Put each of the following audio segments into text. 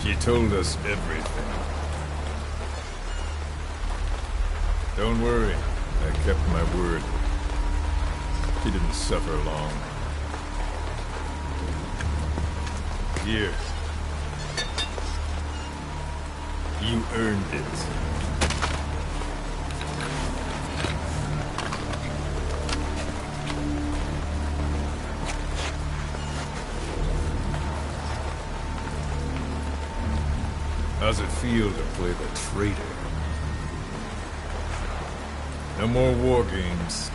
She told us everything. Don't worry, I kept my word. She didn't suffer long. Here. You earned it. How's it feel to play the traitor? No more war games.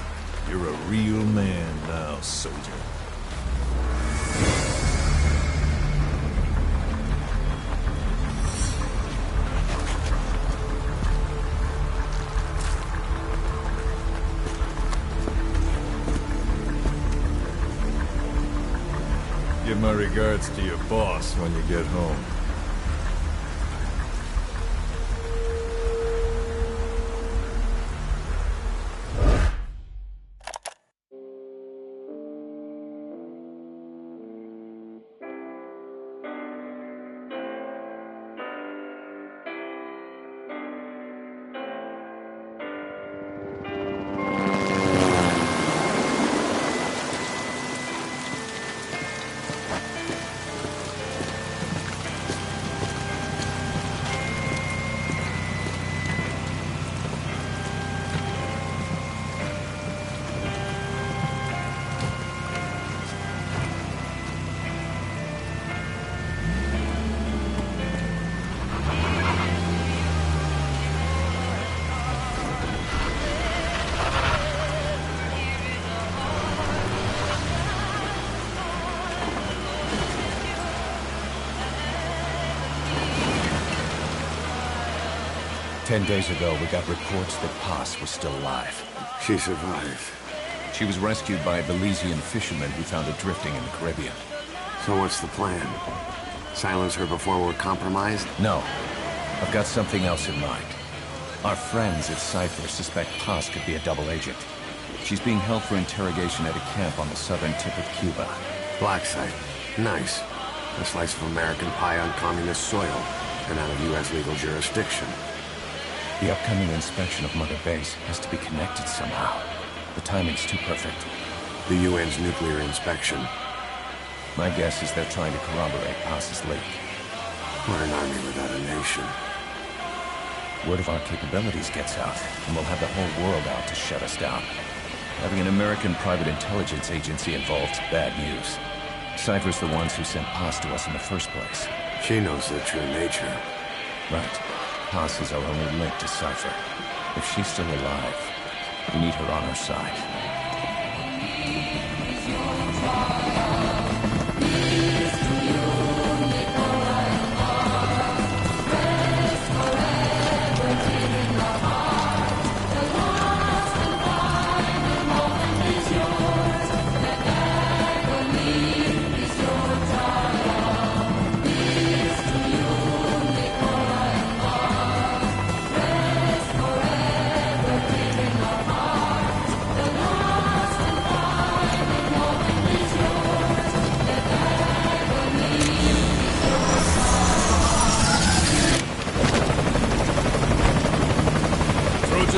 You're a real man now, soldier. Give my regards to your boss when you get home. "10 days ago, we got reports that Paz was still alive. She survived. She was rescued by a Belizean fisherman who found her drifting in the Caribbean. So what's the plan? Silence her before we're compromised? No. I've got something else in mind. Our friends at Cypher suspect Paz could be a double agent. She's being held for interrogation at a camp on the southern tip of Cuba. Black site. Nice. A slice of American pie on communist soil, and out of U.S. legal jurisdiction. The upcoming inspection of Mother Base has to be connected somehow. The timing's too perfect. The UN's nuclear inspection. My guess is they're trying to corroborate Paz's leak. We're an army without a nation. Word of our capabilities gets out, and we'll have the whole world out to shut us down. Having an American private intelligence agency involved's bad news. Cypher's the ones who sent Paz to us in the first place. She knows their true nature. Right. Paz is our only link to Cypher. If she's still alive, we need her on our side.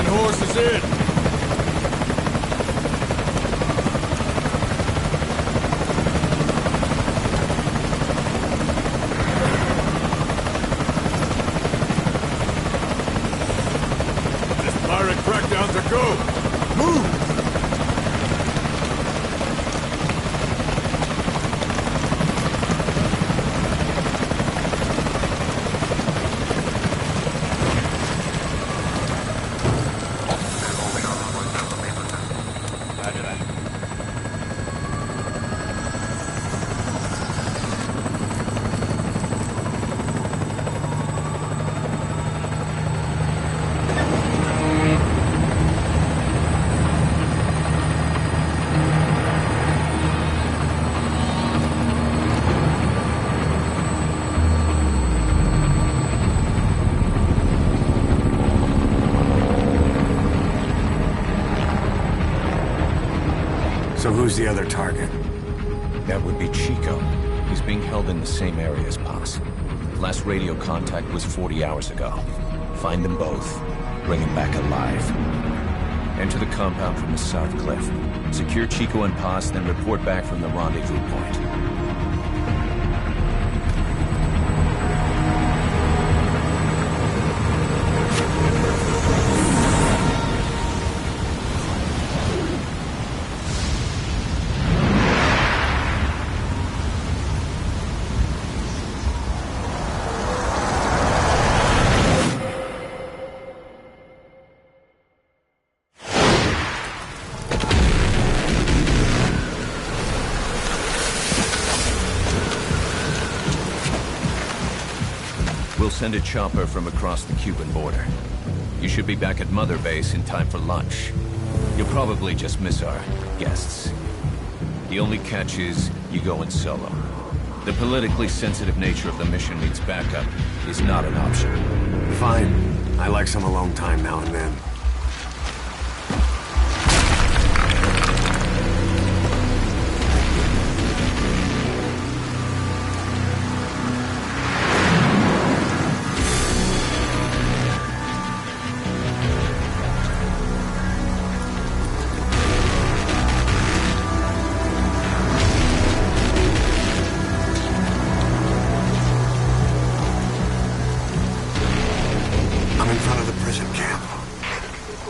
Horses in! This pirate crackdown's a go! Move! So who's the other target? That would be Chico. He's being held in the same area as Paz. Last radio contact was 40 hours ago. Find them both. Bring them back alive. Enter the compound from the south cliff. Secure Chico and Paz, then report back from the rendezvous point. We'll send a chopper from across the Cuban border. You should be back at Mother Base in time for lunch. You'll probably just miss our guests. The only catch is you go in solo. The politically sensitive nature of the mission means backup is not an option. Fine. I like some alone time now and then. I'm in front of the prison camp.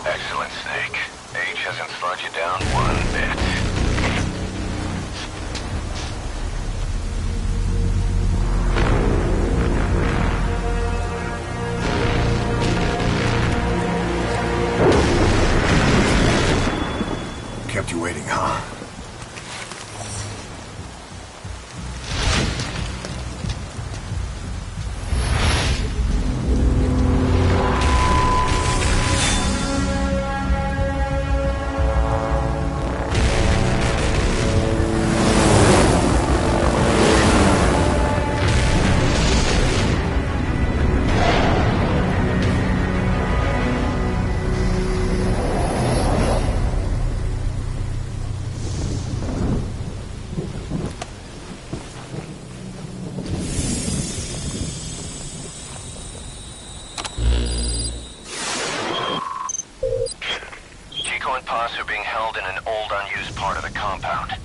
Excellent, Snake. Age hasn't slowed you down one bit. Kept you waiting, huh? Are being held in an old, unused part of the compound.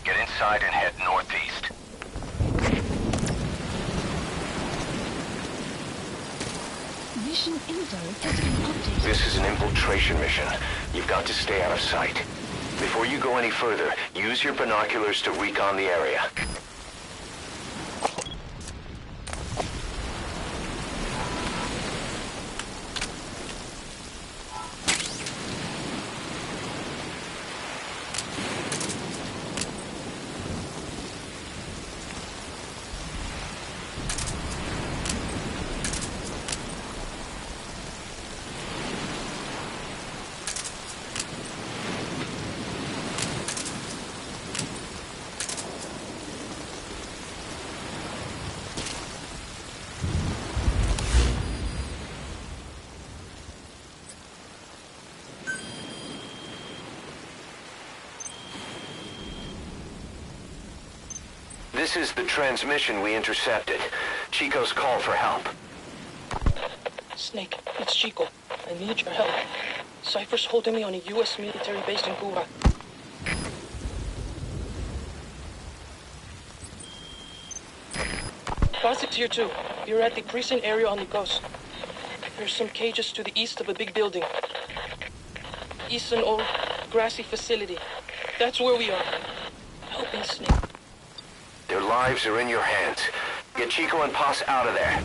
Get inside and head northeast. Mission info has been updated. This is an infiltration mission. You've got to stay out of sight. Before you go any further, use your binoculars to recon the area. This is the transmission we intercepted. Chico's call for help. Snake, it's Chico. I need your help. Cypher's holding me on a U.S. military base in Cuba. Boss is here too. We're at the precinct area on the coast. There's some cages to the east of a big building. East an old grassy facility. That's where we are. Help me, Snake. Their lives are in your hands. Get Chico and Paz out of there.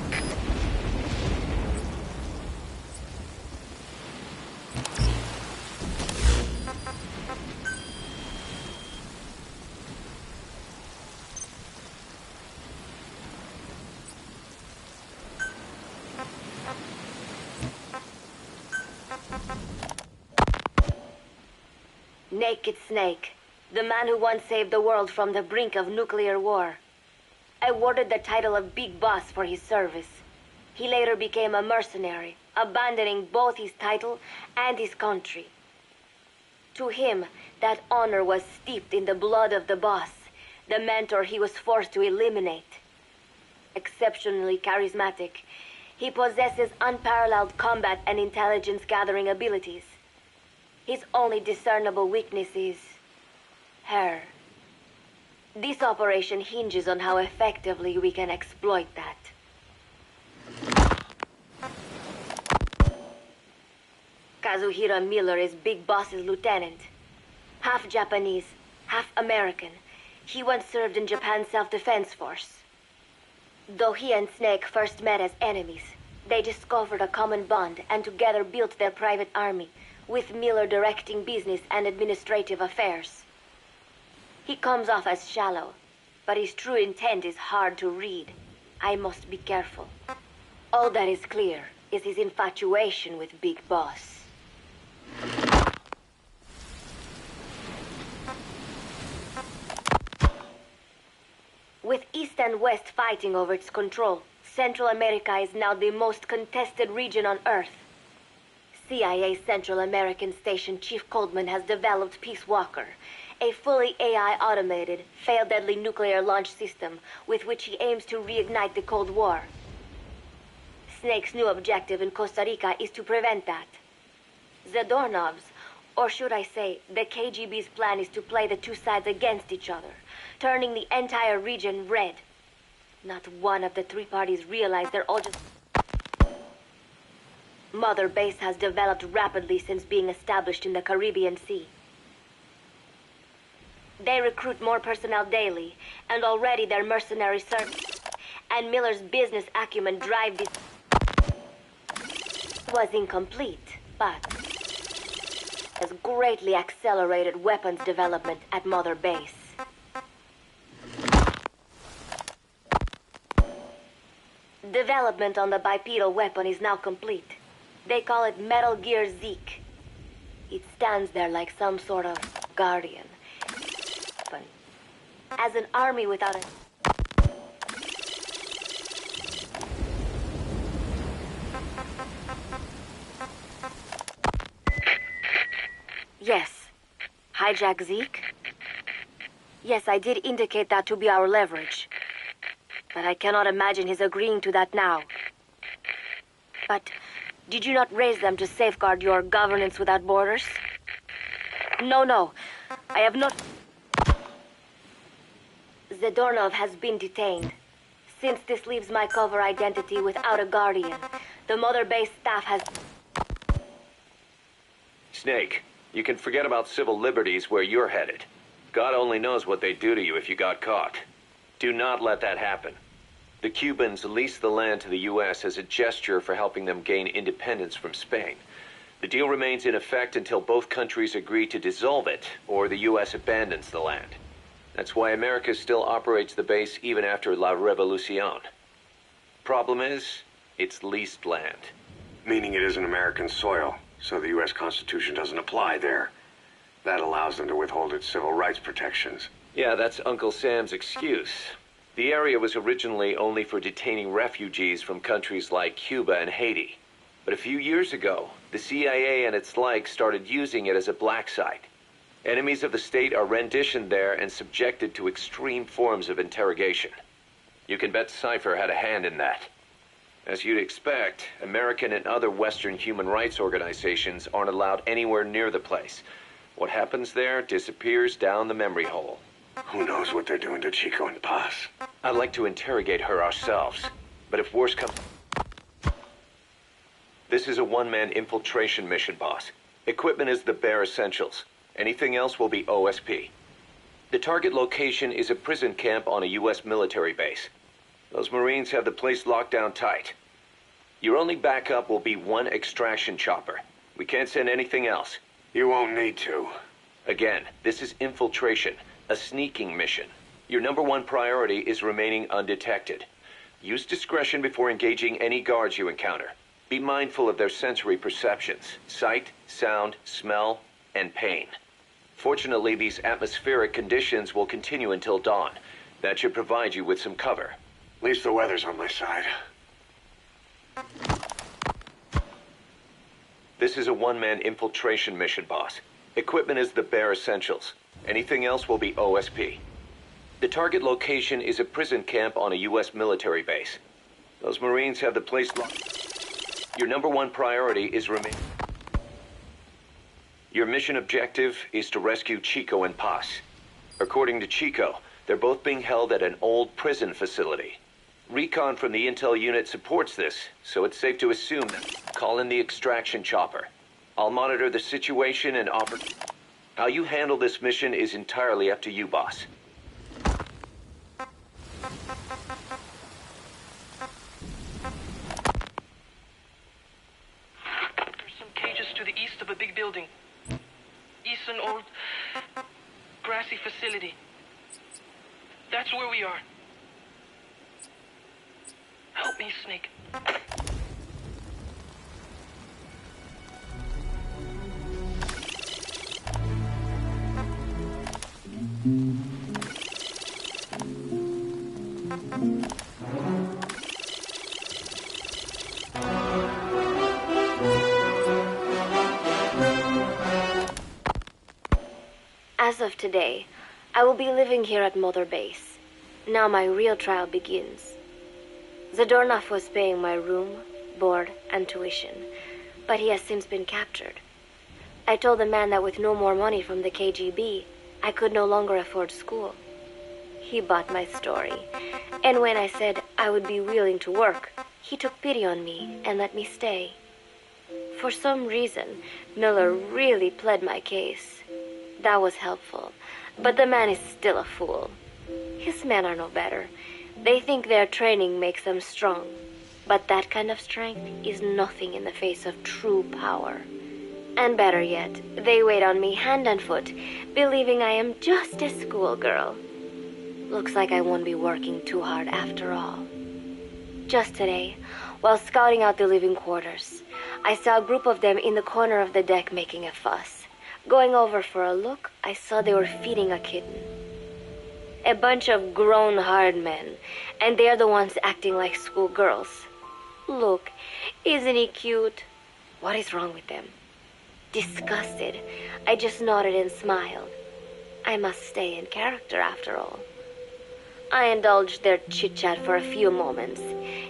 Naked Snake, the man who once saved the world from the brink of nuclear war. Awarded the title of Big Boss for his service. He later became a mercenary, abandoning both his title and his country. To him, that honor was steeped in the blood of the boss, the mentor he was forced to eliminate. exceptionally charismatic. He possesses unparalleled combat and intelligence gathering abilities. His only discernible weakness is her. This operation hinges on how effectively we can exploit that. Kazuhira Miller is Big Boss's lieutenant. Half Japanese, half American. He once served in Japan's self-defense force. Though he and Snake first met as enemies, they discovered a common bond and together built their private army, with Miller directing business and administrative affairs. He comes off as shallow, but his true intent is hard to read. I must be careful. All that is clear is his infatuation with Big Boss. With East and West fighting over its control, Central America is now the most contested region on Earth. CIA Central American Station Chief Coldman has developed Peace Walker, a fully AI-automated, fail-deadly nuclear launch system with which he aims to reignite the Cold War. Snake's new objective in Costa Rica is to prevent that. Zadornov's, or should I say, the KGB's plan is to play the two sides against each other, turning the entire region red. Not one of the three parties realize they're all just... Mother Base has developed rapidly since being established in the Caribbean Sea. They recruit more personnel daily, and already their mercenary service and Miller's business acumen drive this... was incomplete, but has greatly accelerated weapons development at Mother Base. Development on the bipedal weapon is now complete. They call it Metal Gear Zeke. It stands there like some sort of guardian. As an army without a... Yes. Hijack Zeke? Yes, I did indicate that to be our leverage. But I cannot imagine his agreeing to that now. But did you not raise them to safeguard your governance without borders? No. I have not... Zadornov has been detained. Since this leaves my cover identity without a guardian, the Mother Base staff has... Snake, you can forget about civil liberties where you're headed. God only knows what they'd do to you if you got caught. Do not let that happen. The Cubans leased the land to the U.S. as a gesture for helping them gain independence from Spain. The deal remains in effect until both countries agree to dissolve it, or the U.S. abandons the land. That's why America still operates the base even after La Revolucion. Problem is, it's leased land. Meaning it isn't American soil, so the U.S. Constitution doesn't apply there. That allows them to withhold its civil rights protections. Yeah, that's Uncle Sam's excuse. The area was originally only for detaining refugees from countries like Cuba and Haiti. But a few years ago, the CIA and its like started using it as a black site. Enemies of the state are renditioned there and subjected to extreme forms of interrogation. You can bet Cypher had a hand in that. As you'd expect, American and other Western human rights organizations aren't allowed anywhere near the place. What happens there disappears down the memory hole. Who knows what they're doing to Chico and Paz? I'd like to interrogate her ourselves, but if worse comes... This is a one-man infiltration mission, boss. Equipment is the bare essentials. Anything else will be OSP. The target location is a prison camp on a U.S. military base. Those Marines have the place locked down tight. Your only backup will be one extraction chopper. We can't send anything else. You won't need to. Again, this is infiltration, a sneaking mission. Your #1 priority is remaining undetected. Use discretion before engaging any guards you encounter. Be mindful of their sensory perceptions: sight, sound, smell, and pain. Fortunately, these atmospheric conditions will continue until dawn. That should provide you with some cover. At least the weather's on my side. This is a one-man infiltration mission, boss. Equipment is the bare essentials. Anything else will be OSP. The target location is a prison camp on a U.S. military base. Those Marines have the place locked. Your number one priority is remain. Your mission objective is to rescue Chico and Paz. According to Chico, they're both being held at an old prison facility. Recon from the intel unit supports this, so it's safe to assume that. Call in the extraction chopper. I'll monitor the situation and offer. How you handle this mission is entirely up to you, boss. There's some cages to the east of a big building. East an old grassy facility. That's where we are. Help me, Snake. As of today, I will be living here at Mother Base. Now my real trial begins. Zadornov was paying my room, board, and tuition, but he has since been captured. I told the man that with no more money from the KGB, I could no longer afford school. He bought my story, and when I said I would be willing to work, he took pity on me and let me stay. For some reason, Miller really pled my case. That was helpful, but the man is still a fool. His men are no better. They think their training makes them strong, but that kind of strength is nothing in the face of true power. And better yet, they wait on me hand and foot, believing I am just a schoolgirl. Looks like I won't be working too hard after all. Just today, while scouting out the living quarters, I saw a group of them in the corner of the deck making a fuss. Going over for a look, I saw they were feeding a kitten. A bunch of grown hard men, and they're the ones acting like schoolgirls. Look, isn't he cute? What is wrong with them? Disgusted, I just nodded and smiled. I must stay in character after all. I indulged their chit-chat for a few moments.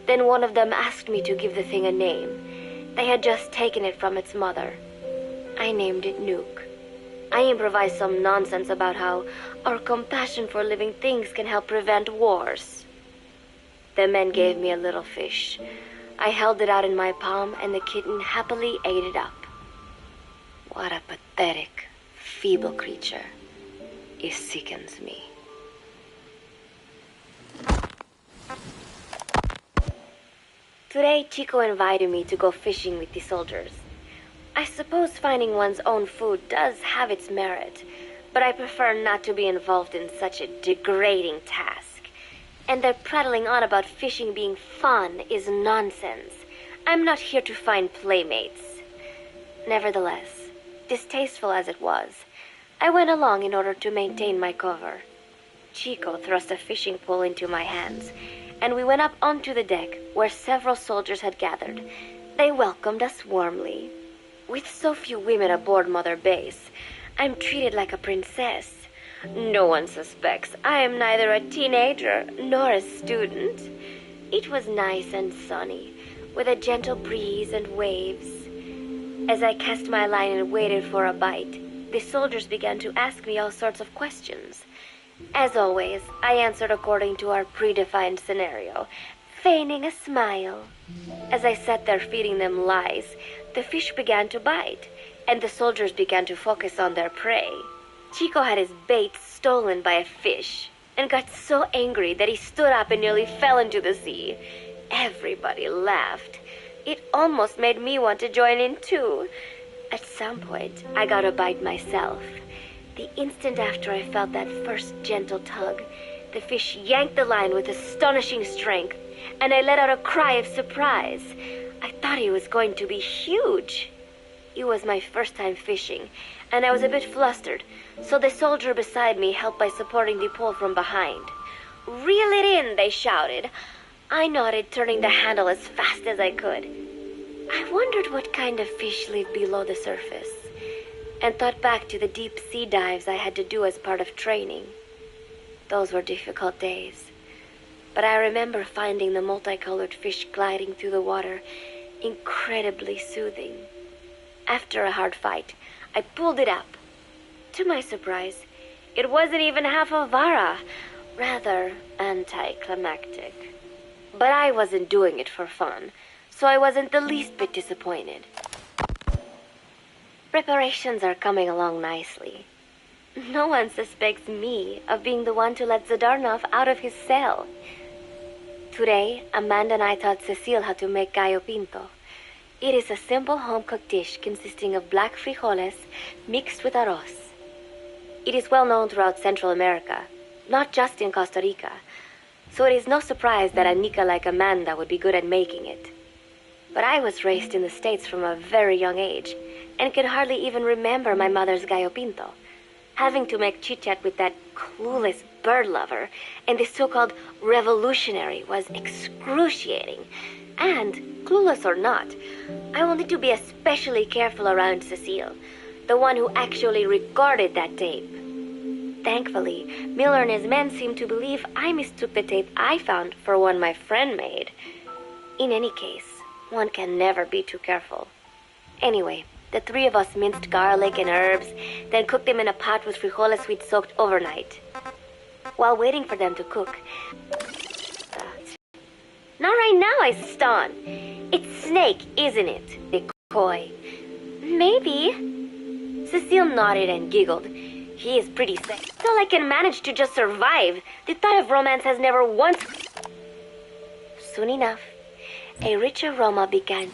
Then one of them asked me to give the thing a name. They had just taken it from its mother. I named it Nuke. I improvised some nonsense about how our compassion for living things can help prevent wars. The men gave me a little fish. I held it out in my palm, and the kitten happily ate it up. What a pathetic, feeble creature. It sickens me. Today, Chico invited me to go fishing with the soldiers. I suppose finding one's own food does have its merit, but I prefer not to be involved in such a degrading task. And their prattling on about fishing being fun is nonsense. I'm not here to find playmates. Nevertheless, distasteful as it was, I went along in order to maintain my cover. Chico thrust a fishing pole into my hands, and we went up onto the deck where several soldiers had gathered. They welcomed us warmly. With so few women aboard Mother Base, I'm treated like a princess. No one suspects I am neither a teenager nor a student. It was nice and sunny, with a gentle breeze and waves. As I cast my line and waited for a bite, the soldiers began to ask me all sorts of questions. As always, I answered according to our predefined scenario, feigning a smile. As I sat there feeding them lies, the fish began to bite, and the soldiers began to focus on their prey. Chico had his bait stolen by a fish, and got so angry that he stood up and nearly fell into the sea. Everybody laughed. It almost made me want to join in too. At some point, I got a bite myself. The instant after I felt that first gentle tug, the fish yanked the line with astonishing strength, and I let out a cry of surprise. I thought he was going to be huge. It was my first time fishing, and I was a bit flustered, so the soldier beside me helped by supporting the pole from behind. "Reel it in," they shouted. I nodded, turning the handle as fast as I could. I wondered what kind of fish lived below the surface, and thought back to the deep sea dives I had to do as part of training. Those were difficult days. But I remember finding the multicolored fish gliding through the water incredibly soothing. After a hard fight, I pulled it up. To my surprise, it wasn't even half a vara, rather anticlimactic. But I wasn't doing it for fun, so I wasn't the least bit disappointed. Preparations are coming along nicely. No one suspects me of being the one to let Zadarnov out of his cell. Today, Amanda and I taught Cecile how to make gallo pinto. It is a simple home-cooked dish consisting of black frijoles mixed with arroz. It is well known throughout Central America, not just in Costa Rica, so it is no surprise that a Nica like Amanda would be good at making it. But I was raised in the States from a very young age, and could hardly even remember my mother's gallo pinto. Having to make chit-chat with that clueless bird lover and this so-called revolutionary was excruciating. And, clueless or not, I will need to be especially careful around Cecile, the one who actually recorded that tape. Thankfully, Miller and his men seem to believe I mistook the tape I found for one my friend made. In any case, one can never be too careful. Anyway, the three of us minced garlic and herbs, then cooked them in a pot with frijoles we'd soaked overnight. While waiting for them to cook... Not right now, I stun. It's Snake, isn't it? They coy. Maybe. Cecile nodded and giggled. He is pretty sick. Still, I can manage to just survive. The thought of romance has never once... Soon enough, a rich aroma began.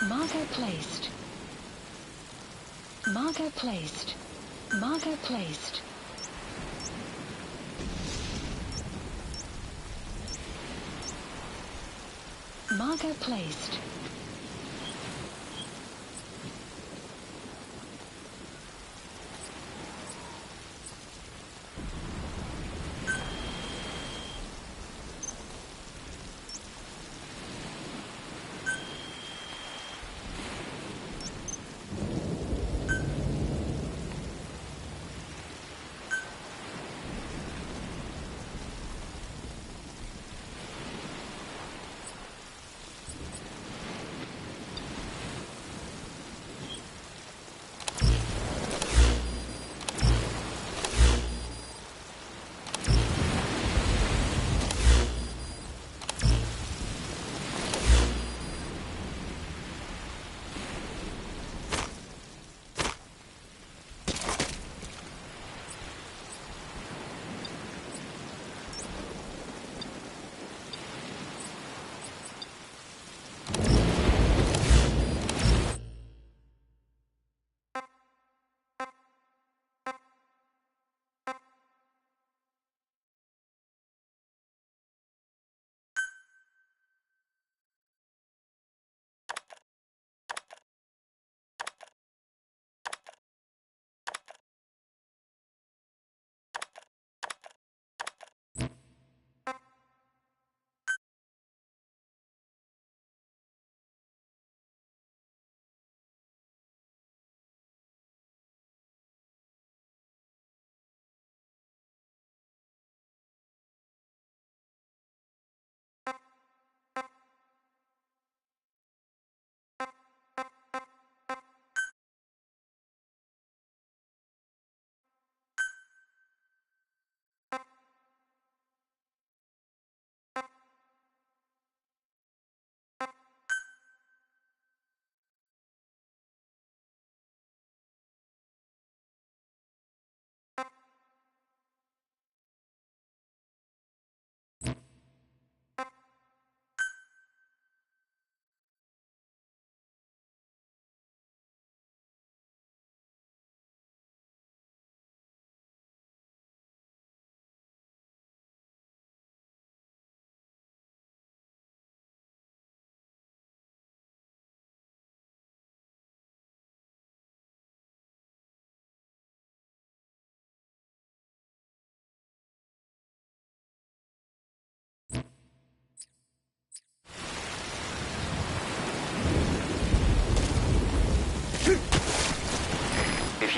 Marker placed. Marker placed. Marker placed. Marker placed.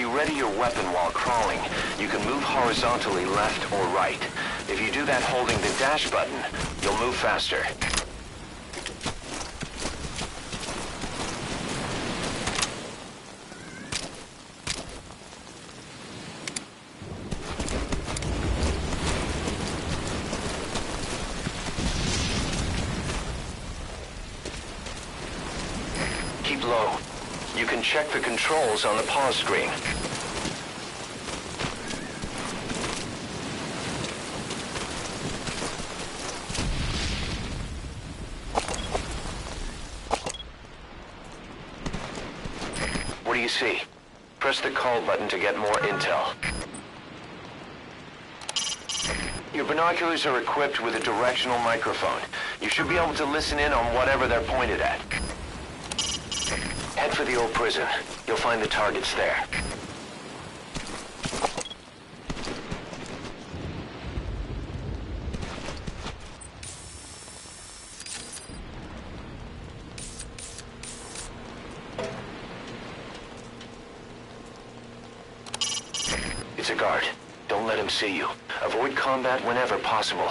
you ready your weapon while crawling, you can move horizontally left or right. If you do that holding the dash button, you'll move faster. Keep low. You can check the controls on the pause screen. What do you see? Press the call button to get more intel. Your binoculars are equipped with a directional microphone. You should be able to listen in on whatever they're pointed at. Head for the old prison. You'll find the targets there. It's a guard. Don't let him see you. Avoid combat whenever possible.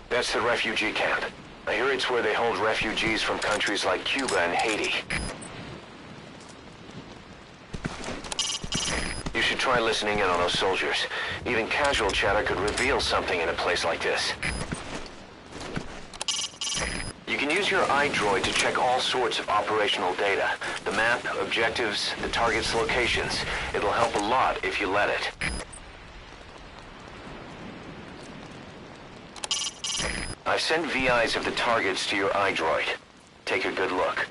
That's the refugee camp. I hear it's where they hold refugees from countries like Cuba and Haiti. You should try listening in on those soldiers. Even casual chatter could reveal something in a place like this. You can use your iDroid to check all sorts of operational data. The map, objectives, the target's locations. It'll help a lot if you let it. I've sent VIs of the targets to your iDroid. Take a good look.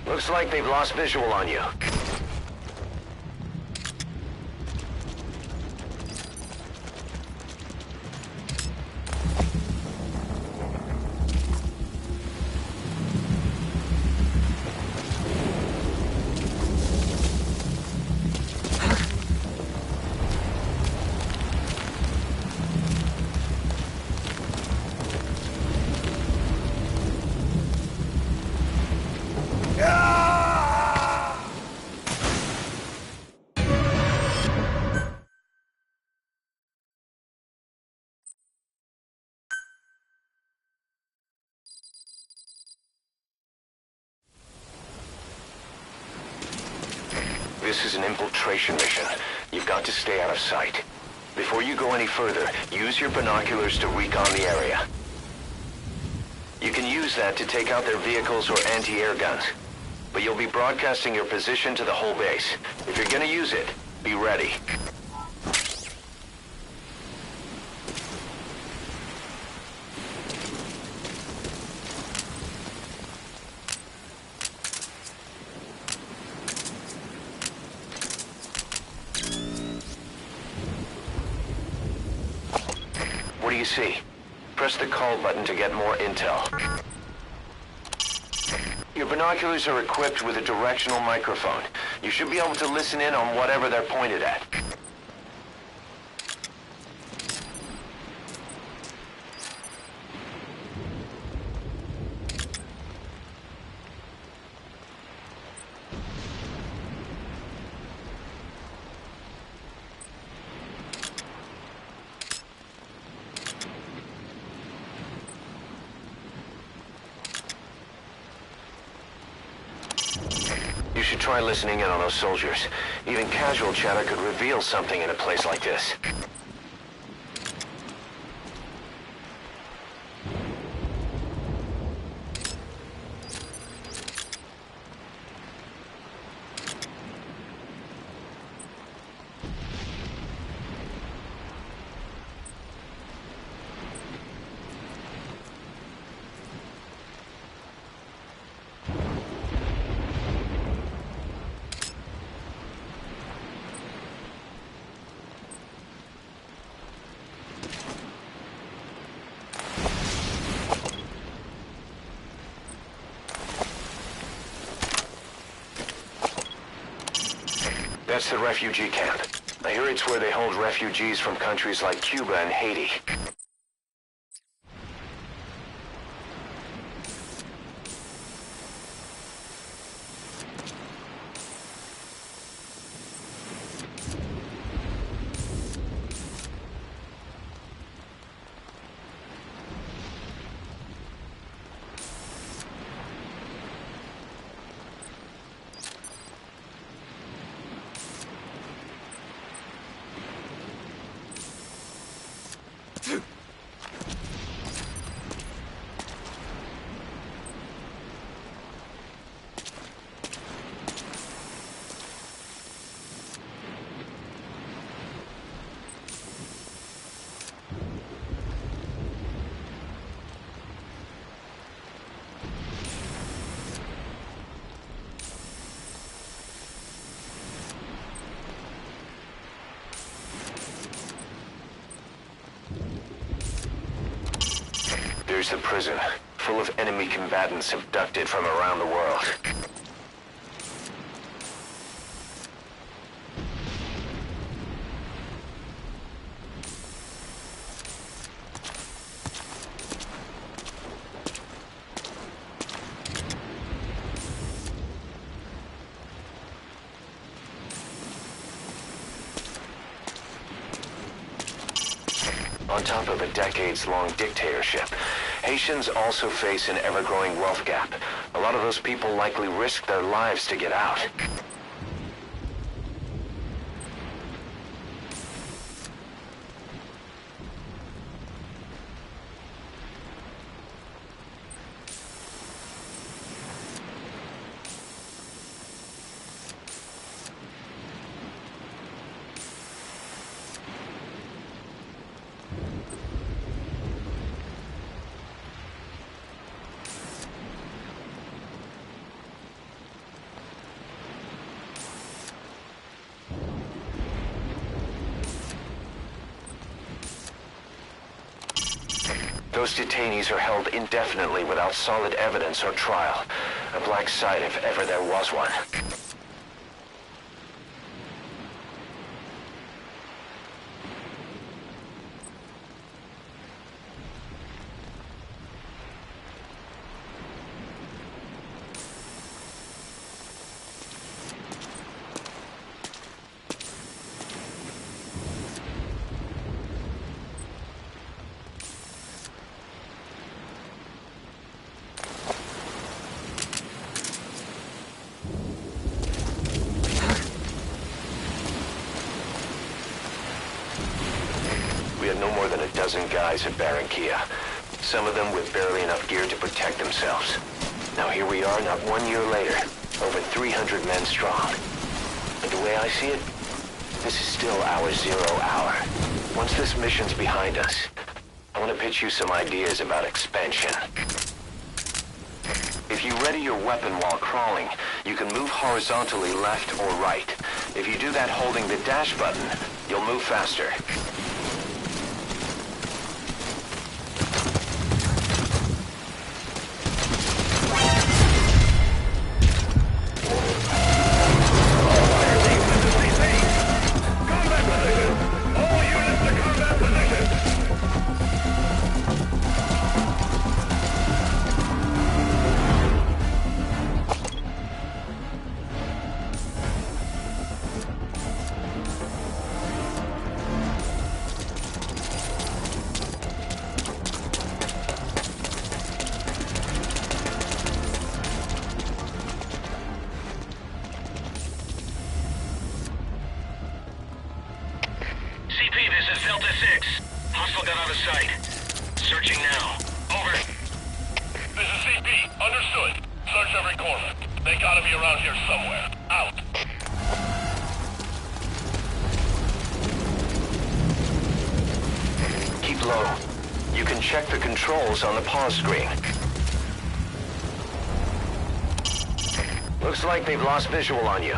Looks like they've lost visual on you. this is an infiltration mission. You've got to stay out of sight. Before you go any further, use your binoculars to recon the area. You can use that to take out their vehicles or anti-air guns. But you'll be broadcasting your position to the whole base. If you're gonna use it, be ready. What do you see? Press the call button to get more intel. Your binoculars are equipped with a directional microphone. You should be able to listen in on whatever they're pointed at. You should try listening in on those soldiers. Even casual chatter could reveal something in a place like this. That's the refugee camp. I hear it's where they hold refugees from countries like Cuba and Haiti. There's the prison, full of enemy combatants abducted from around the world. On top of a decades-long dictatorship, Haitians also face an ever-growing wealth gap. A lot of those people likely risk their lives to get out. Those detainees are held indefinitely without solid evidence or trial. A black site if ever there was one. dozen guys at Barranquilla. Some of them with barely enough gear to protect themselves. Now here we are, not 1 year later, over 300 men strong. And the way I see it, this is still our 0 hour. Once this mission's behind us, I want to pitch you some ideas about expansion. If you ready your weapon while crawling, you can move horizontally left or right. If you do that holding the dash button, you'll move faster. Check the controls on the pause screen. Looks like they've lost visual on you.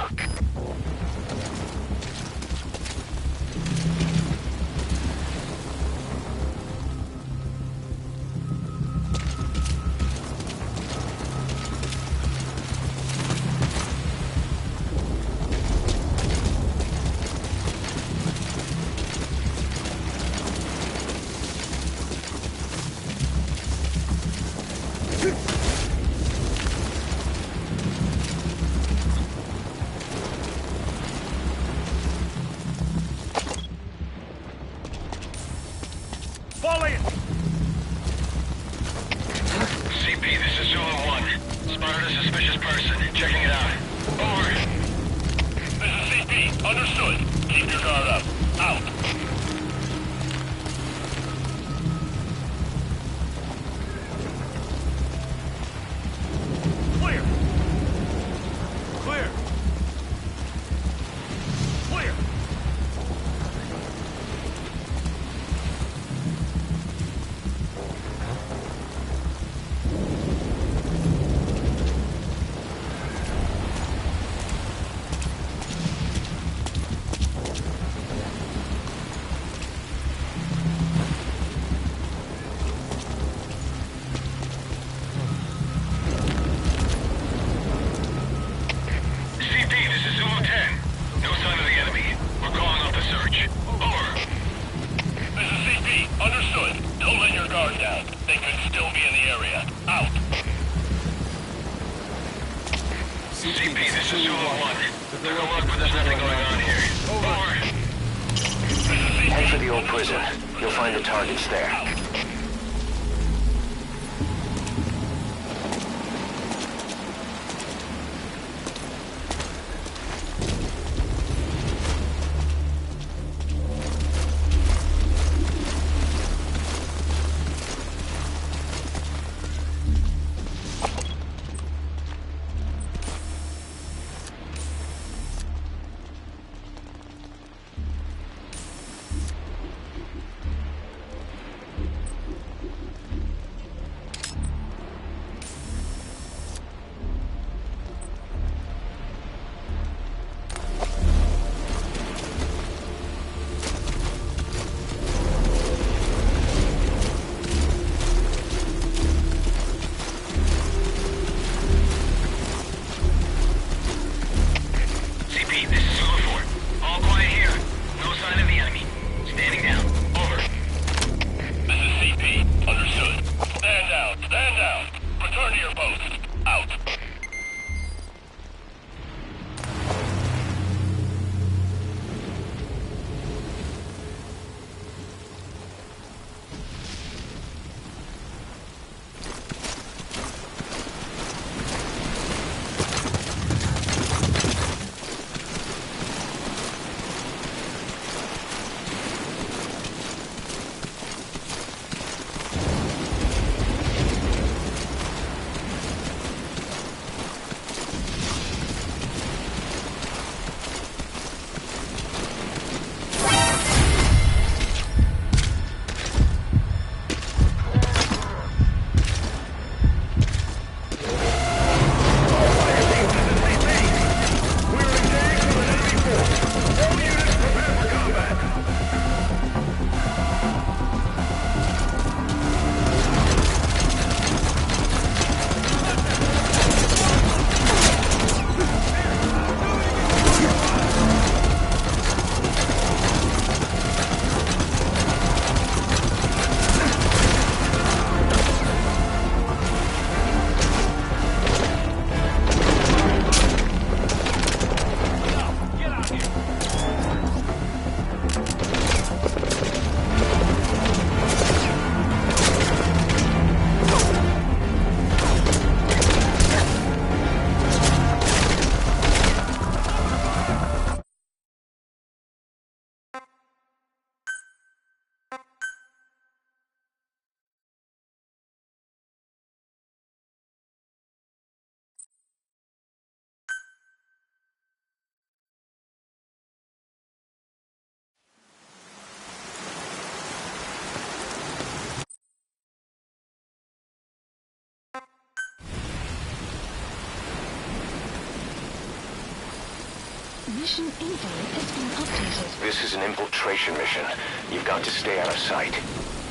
Mission info has been updated. This is an infiltration mission. You've got to stay out of sight.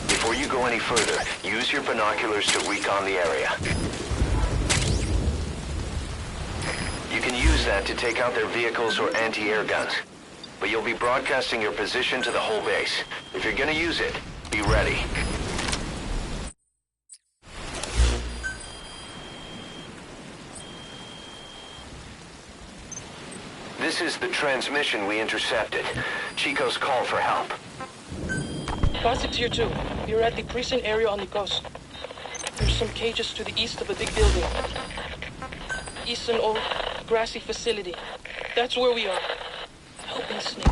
Before you go any further, use your binoculars to recon the area. You can use that to take out their vehicles or anti-air guns. But you'll be broadcasting your position to the whole base. If you're gonna use it, be ready. This is the transmission we intercepted. Chico's call for help. Classic Tier 2. You're at the precinct area on the coast. There's some cages to the east of a big building. East an old, grassy facility. That's where we are. Help me, Snake.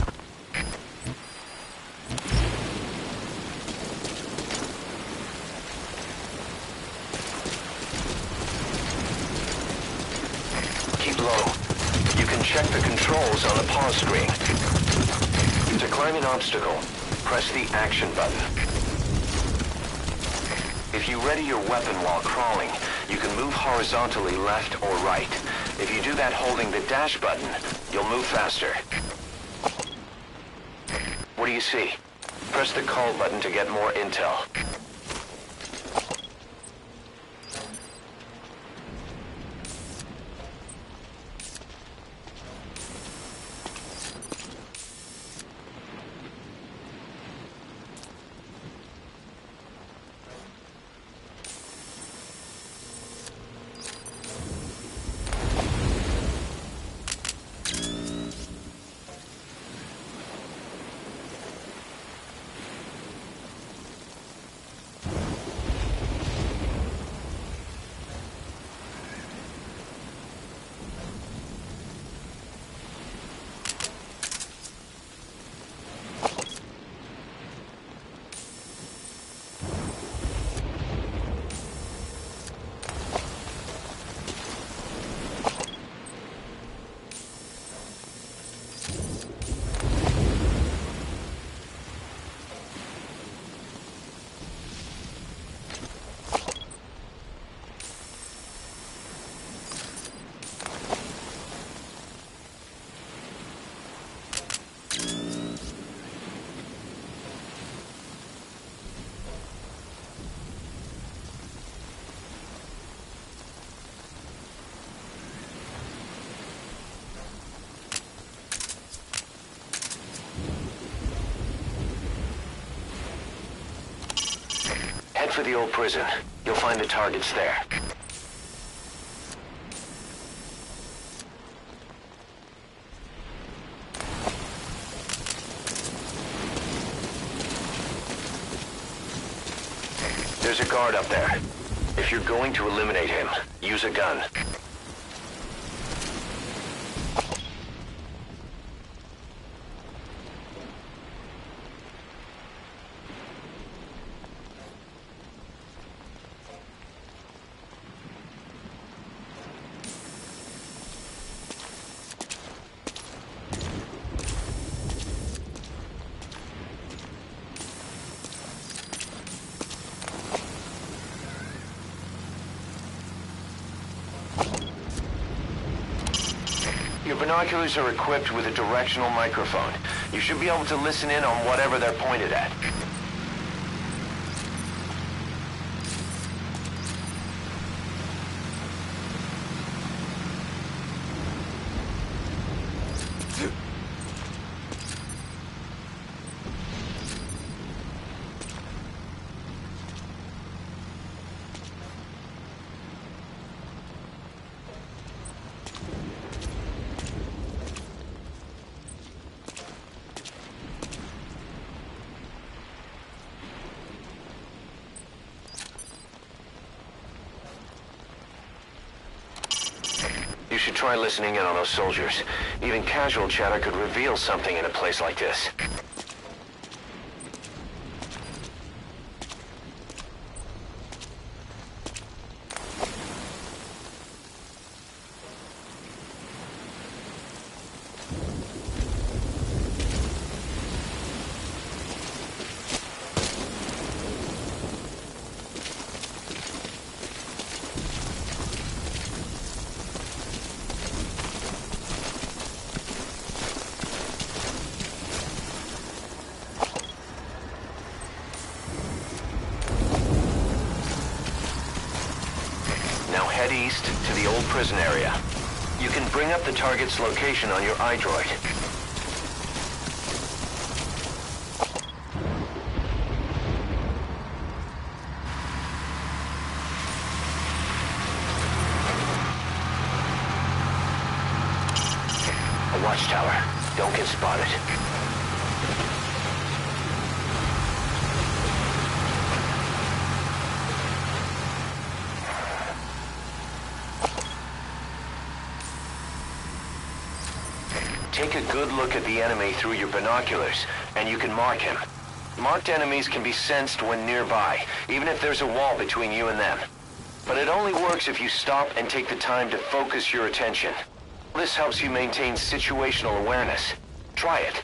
Keep low. You can check the controls on the pause screen. To climb an obstacle, press the action button. If you ready your weapon while crawling, you can move horizontally left or right. If you do that holding the dash button, you'll move faster. What do you see? Press the call button to get more intel. Head for the old prison. You'll find the targets there. There's a guard up there. If you're going to eliminate him, use a gun. Your binoculars are equipped with a directional microphone. You should be able to listen in on whatever they're pointed at. You should try listening in on those soldiers. Even casual chatter could reveal something in a place like this. old prison area. You can bring up the target's location on your iDroid. A watchtower. Don't get spotted. Take a good look at the enemy through your binoculars, and you can mark him. Marked enemies can be sensed when nearby, even if there's a wall between you and them. But it only works if you stop and take the time to focus your attention. This helps you maintain situational awareness. Try it.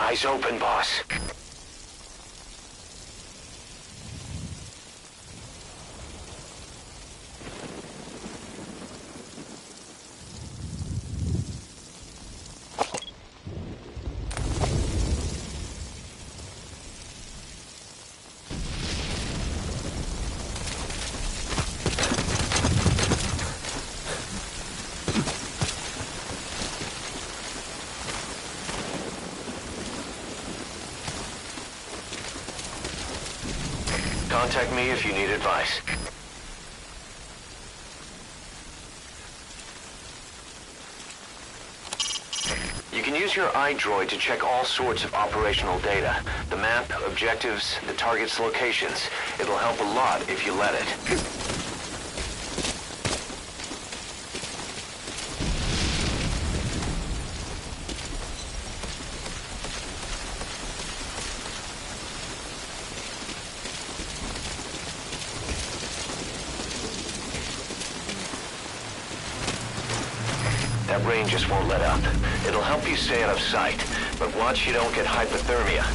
Eyes open, boss. Contact me if you need advice. You can use your iDroid to check all sorts of operational data. The map, objectives, the target's locations. It'll help a lot if you let it. That rain just won't let up. It'll help you stay out of sight, but watch you don't get hypothermia.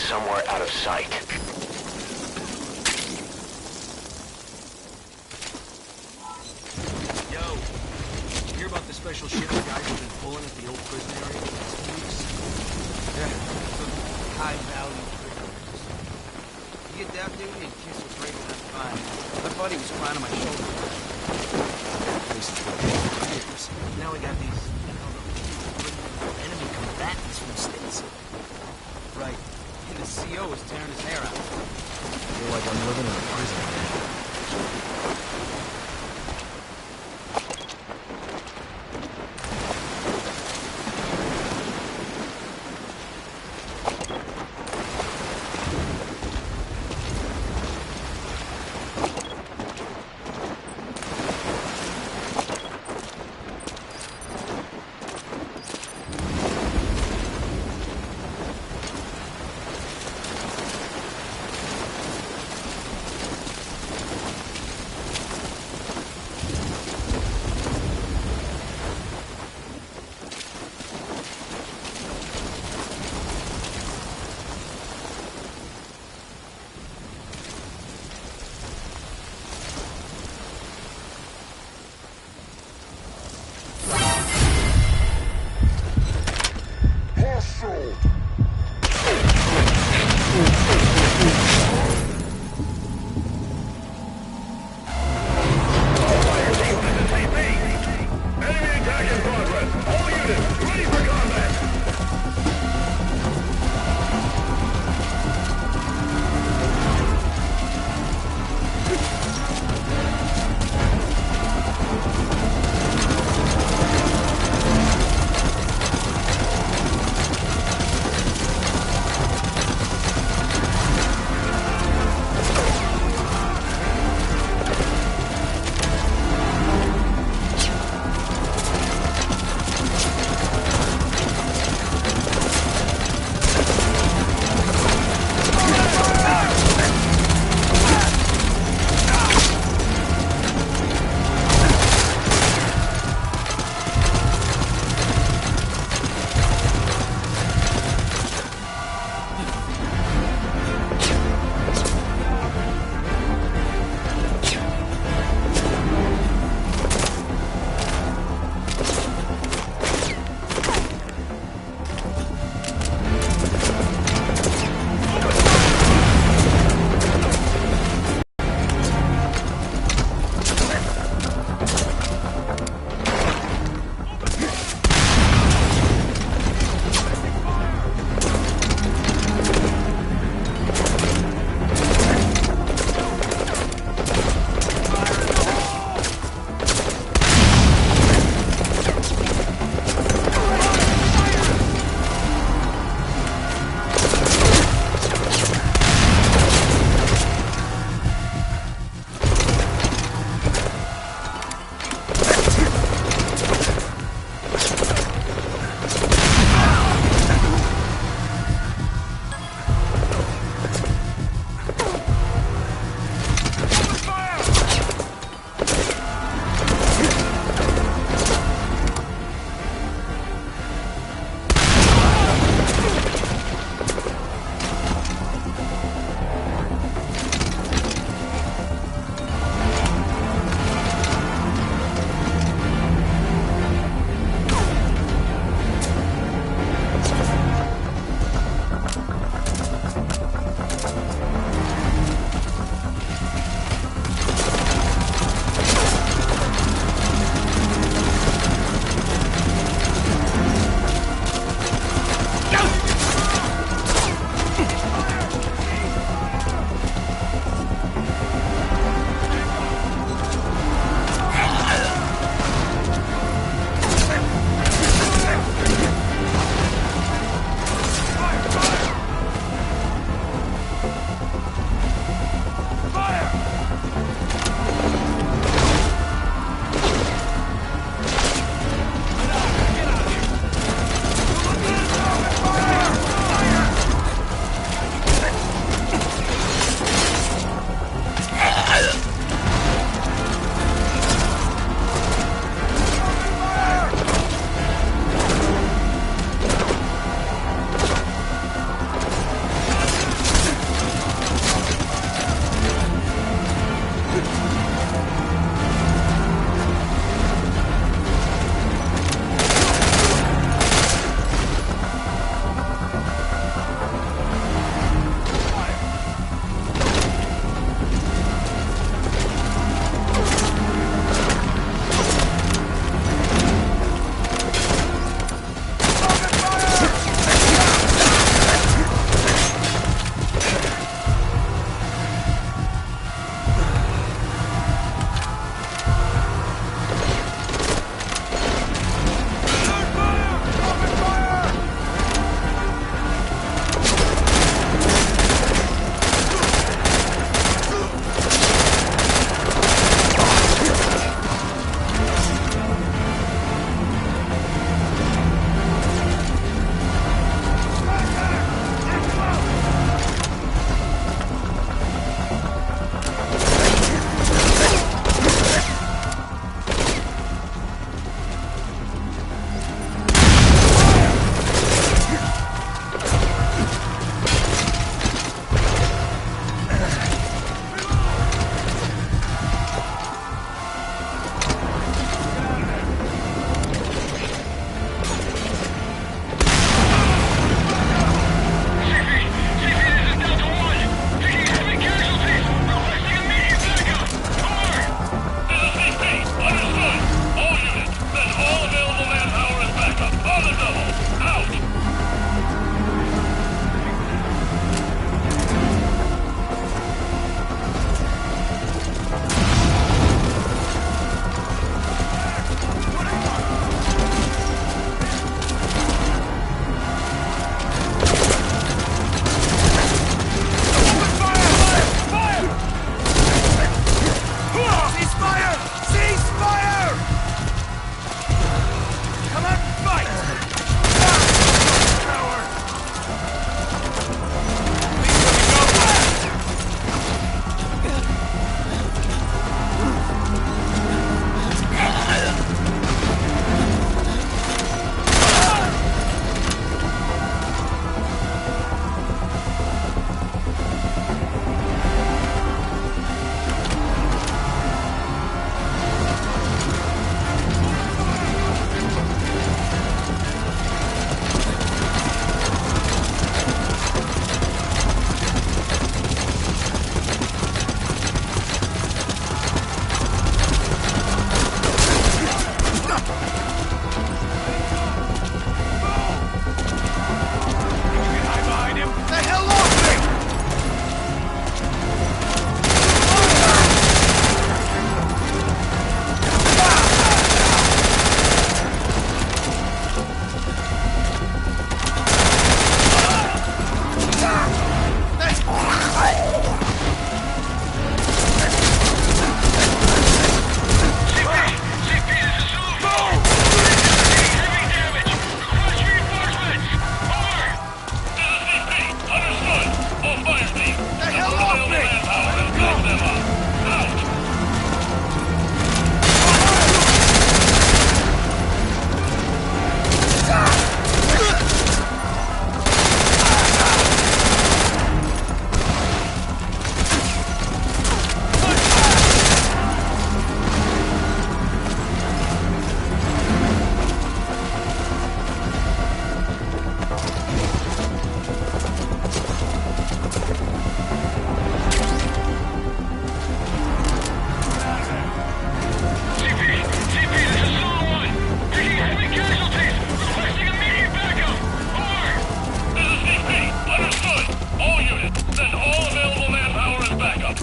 somewhere out of sight. Yo, did you hear about the special ship the guys have been pulling at the old prison area the last 2 weeks? Yeah, some high-value prisoners. You get down, dude, and Kiss was breaking that fine. I thought he was crying on my shoulder. This is for years. Now we got these, enemy combatants from the States. Right. And the CO is tearing his hair out. I feel like I'm living in a prison, man.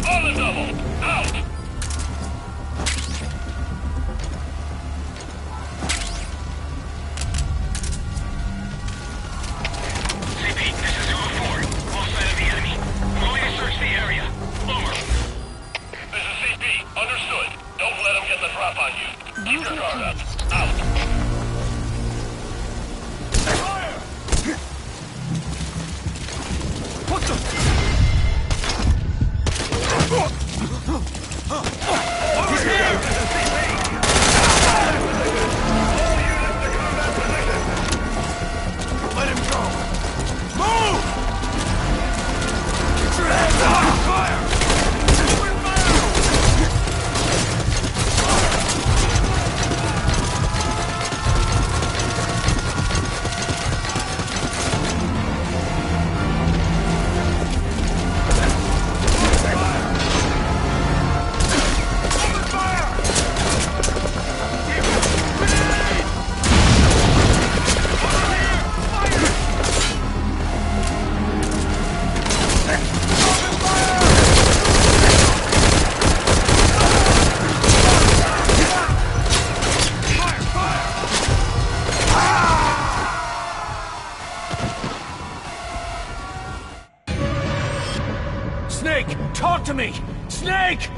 On the double! Out! CP, this is Zulu 4. Lost sight of the enemy. We're going to search the area. Over. This is CP. Understood. Don't let them get the drop on you. Keep your guard up. Out. Let him go! Move! Get your hands up! Fire! Snake! Talk to me! Snake!